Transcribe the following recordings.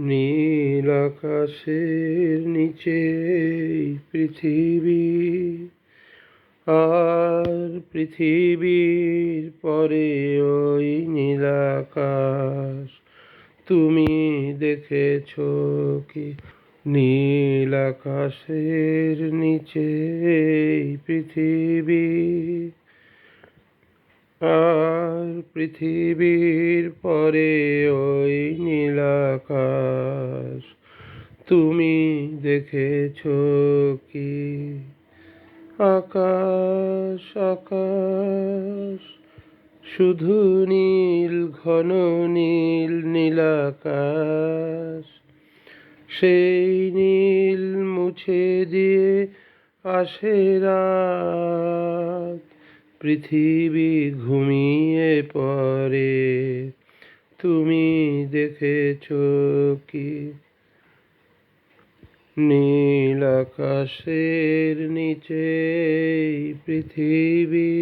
নীল আকাশের নিচে পৃথিবী, আর পৃথিবীর পরে ওই নীল আকাশ। তুমি দেখেছ কি? নীল আকাশের নিচে পৃথিবী, আর পৃথিবীর পরে ওই নীল আকাশ। তুমি দেখেছ কি? আকাশ আকাশ, শুধু নীল, ঘন নীল, নীল আকাশ। সেই নীল মুছে দিয়ে আসে রাত, পৃথিবী ঘুমিয়ে পড়ে। তুমি দেখেছ কি? নীল আকাশের নিচে পৃথিবী,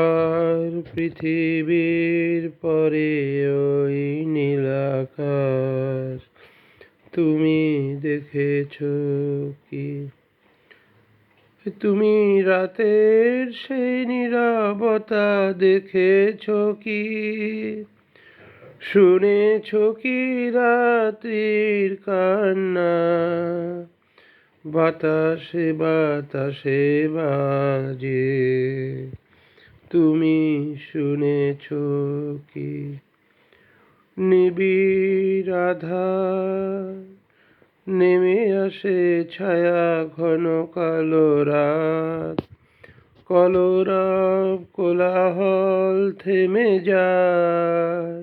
আর পৃথিবীর পরে ওই নীল আকাশ। তুমি দেখেছ কি? তুমি রাতের সেই নীরবতা দেখেছ কি? শুনেছ কি রাত্রির কান্না? বাতাসে বাতাসে বাজে। তুমি শুনেছ কি? নিবিড় আঁধার, নেমে আসে ছায়া, ঘন কালো রাত। কলরব কোলাহল থেমে যায়,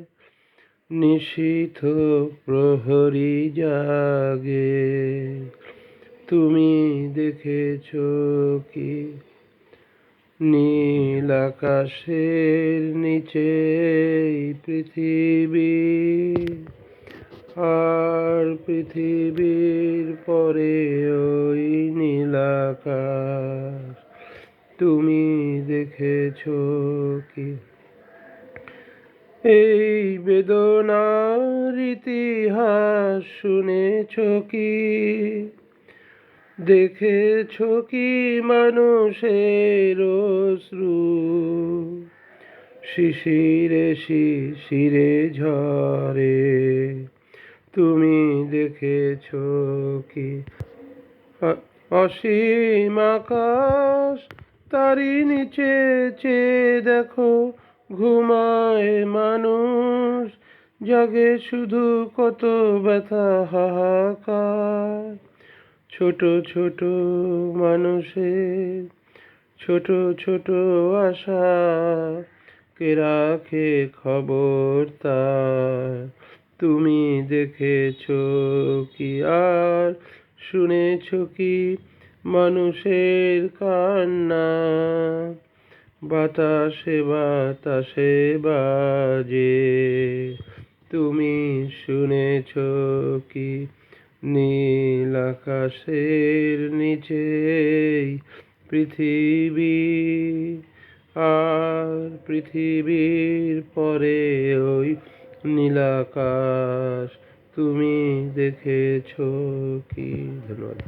নিশীথ প্রহরী জাগে। তুমি দেখেছ কি? নীল আকাশের নিচে পৃথিবী, আর পৃথিবীর পরে ওই নীল আকাশ। তুমি দেখেছ কি? এই বেদনার ইতিহাস শুনেছ কি? দেখেছ কি মানুষের অশ্রু শিশিরে শিশিরে ঝরে? তুমি দেখেছ কি? অসীম আকাশ, তারই নিচে চেয়ে দেখো, ঘুমায় মানুষ, জাগে শুধু কত ব্যথা হাহাকার। ছোট ছোট মানুষের ছোট ছোট আশা, কে রাখে খবর তার? তুমি দেখেছ কি? আর শুনেছ কি মানুষের কান্না? বাতাসে বাতাসে বাজে। তুমি শুনেছ কি? নীল আকাশের নিচে পৃথিবী, আর পৃথিবীর পরে ওই নীল আকাশ। তুমি দেখেছ কি? ধন্যবাদ।